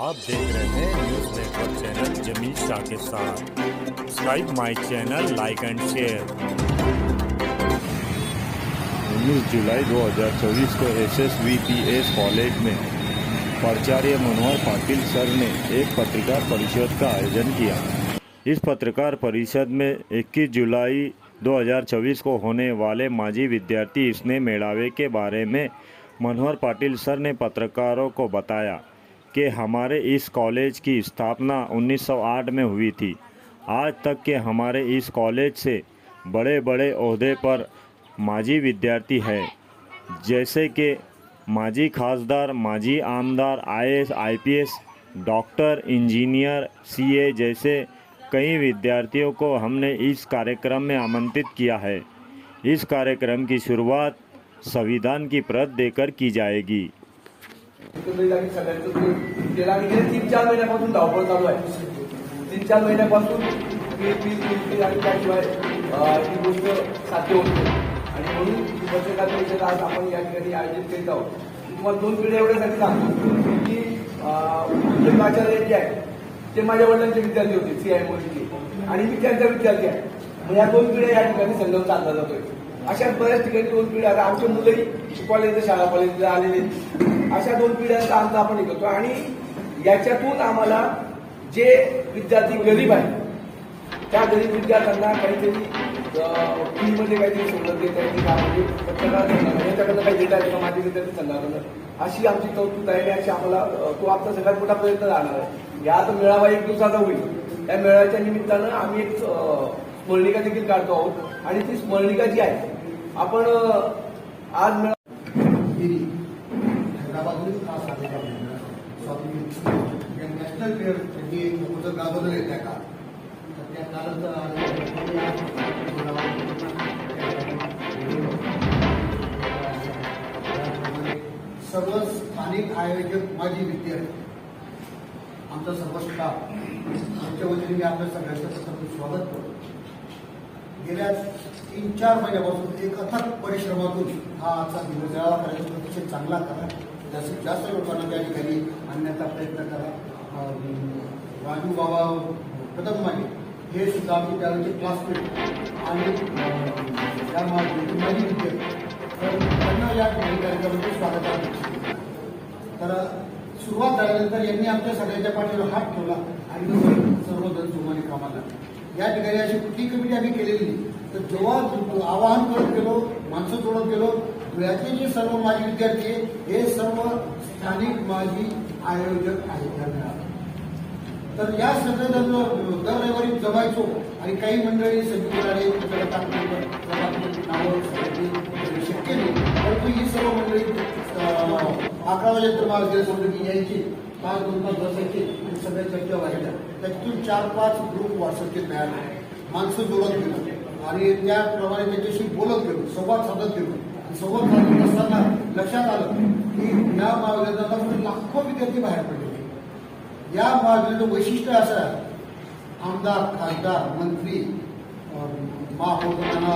आप देख रहे हैं news network channel Jameel Shah के साथ। Subscribe my channel, like and share. 19 जुलाई 2024 को SSVPS कॉलेज में प्राचार्य मनोहर पाटिल सर ने एक पत्रकार परिषद का आयोजन किया। इस पत्रकार परिषद में 21 जुलाई 2024 को होने वाले माजी विद्यार्थी स्नेह मेळावे के बारे में मनोहर पाटिल सर ने पत्रकारों को बताया कि हमारे इस कॉलेज की स्थापना 1908 में हुई थी। आज तक के हमारे इस कॉलेज से बड़े बड़े ओहदे पर माजी विद्यार्थी हैं, जैसे कि माजी खासदार, माजी आमदार, IAS, IPS, doctor, engineer, CA जैसे कई विद्यार्थियों को हमने इस कार्यक्रम में आमंत्रित किया है। इस कार्यक्रम की शुरुआत संविधान की प्रत देकर की जाएगी। गेल्या 3-4 महिन्यापासून धावपळ चालू आहे। 3-4 महिन्यापासून आणि त्याशिवाय ही गोष्ट साध्य होत नाही आणि म्हणून पत्रकार परिषद आज आपण या ठिकाणी आयोजित करीत आहोत। तुम्हाला 2 पिढ्या एवढ्यासाठी सांगतो की आचार्य जे आहे ते माझ्या वडिलांचे विद्यार्थी होते, CIMOचे, आणि मी त्यांचा विद्यार्थी आहे। मग या 2 पिढ्या या ठिकाणी संगम चालला जातोय। अशाच बऱ्याच ठिकाणी 2 पिढ्या, आता आमच्या मुलंही कॉलेजला, शाळा कॉलेजला आलेले, अशा 2 पिढ्यांचा अंत आपण हे करतो आणि याच्यातून आम्हाला जे विद्यार्थी गरीब आहेत त्या गरीब विद्यार्थ्यांना काहीतरी फीमध्ये काहीतरी सवलत देता येते का, म्हणजे पत्रकार संघाला याच्याकडनं काही देता येतं का माझे विद्यार्थी संघाकडनं, अशी आमची कौतुक आहे आणि अशी आम्हाला तो आमचा सगळ्यात मोठा प्रयत्न राहणार आहे। या आता मेळावा 1 दिवसाचा होईल। त्या मेळाव्याच्या निमित्तानं आम्ही एक स्मरणिका देखील काढतो आहोत आणि ती स्मरणिका जी आहे आपण आज हैदराबादमधून खास आलेला स्वामी नॅशनल फेअर त्यांनी एक प्रपोजल गाजवलं येत्या का, तर त्या सर्व स्थानिक आयोजक, माजी विद्यार्थी, आमचा सर्व स्टाफ, आमच्या वतीने मी आपल्या सगळ्यांचं स्वागत करतो। गेल्या 3-4 महिन्यापासून एक अथक परिश्रमातून हा आजचा दिवस या कार्यक्रम अतिशय चांगला करा, जास्तीत जास्त लोकांना त्या ठिकाणी आणण्याचा प्रयत्न करा। राजू बाबा कदम माने हे सुद्धा आम्ही त्यावेळेचे क्लासमेट आणि त्या माजी विद्यार्थी, तर त्यांना या कार्यक्रमाचे स्वागत आहे। तर सुरुवात झाल्यानंतर यांनी आमच्या सगळ्यांच्या पाठीवर हात ठेवला आणि सर्वजण जोमाने कामाला। या ठिकाणी अशी कुठली कमिटी आम्ही केलेली नाही, तर जेव्हा आवाहन करत गेलो, माणसं जोडत गेलो, यातले जे सर्व माजी विद्यार्थी हे सर्व स्थानिक माजी आयोजक आहेत। तर या सगळेजण दर रविवारी जमायचो आणि काही मंडळी संयुक्तपणे नावं शक्य नाही, परंतु ही सर्व मंडळी 11 वाजेनंतर मला समजून की यायची 5-2 तास बसायचे आणि सगळ्या चर्चा व्हायच्या। त्यातून 4-5 ग्रुप व्हॉट्सअपचे तयार झाले, माणसं जोडत गेलो आणि त्याप्रमाणे त्याच्याशी बोलत गेलो, संवाद साधत गेलो। संवाद साधत असताना लक्षात आलं की या महाविद्यालयातून लाखो विद्यार्थी बाहेर पडले। या महाविद्यालयाचं वैशिष्ट्य असं आहे, आमदार, खासदार, मंत्री, महापौरांना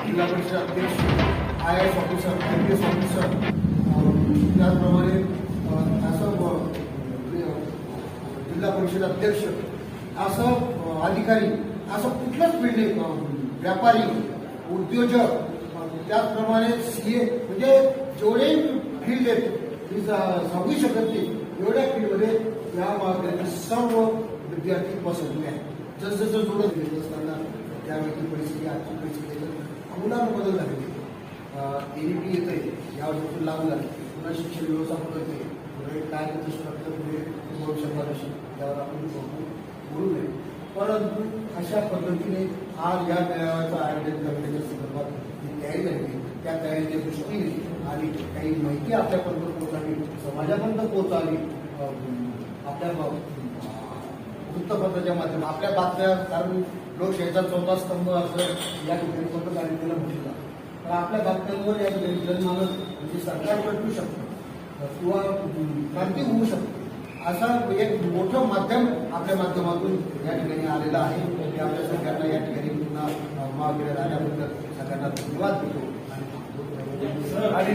जिल्हा परिषद अध्यक्ष, IAS ऑफिसर, IPS ऑफिसर, त्याचप्रमाणे असं जिल्हा परिषद अध्यक्ष, असं अधिकारी, असं कुठलंच फील्ड नाही, व्यापारी, उद्योजक, त्याचप्रमाणे CA, म्हणजे जेवढे फील्ड आहेत मी सांगू शकत नाही, एवढ्या फील्डमध्ये या महाविद्यालयाचे सर्व विद्यार्थी पसरले आहेत। जसजसं जोडत घेत असताना त्यावेळी परिस्थिती, आजची परिस्थिती आमूलाग्र बदल झालेली। ADP येते, यावर लागू झाले, पुन्हा शिक्षण व्यवस्थापन येते, पुढे काय स्ट्रक्चर पुढे भविष्यात त्यावर आपण बोलू नये, परंतु अशा पद्धतीने आज या मेळाव्याचं आयोजन करण्याच्या संदर्भात जी तयारी झाली, त्या तयारीच्या दृष्टीने आणि काही माहिती आपल्यापर्यंत पोहोचावी, समाजापर्यंत पोहोचावी, आपल्या वृत्तपत्राच्या माध्यमात आपल्या बातम्या, कारण लोकशाहीचा 4था स्तंभ असं या ठिकाणी पत्रकारितेला म्हटलं, तर आपल्या बातम्यांवर या ठिकाणी जनमानस म्हणजे सरकार भेटू शकतं किंवा क्रांती होऊ शकते, असा एक मोठं माध्यम आपल्या माध्यमातून या ठिकाणी आलेलं आहे। ते आपल्या सगळ्यांना या ठिकाणी पुन्हा महाविद्यालयात आल्याबद्दल सगळ्यांना धन्यवाद देतो आणि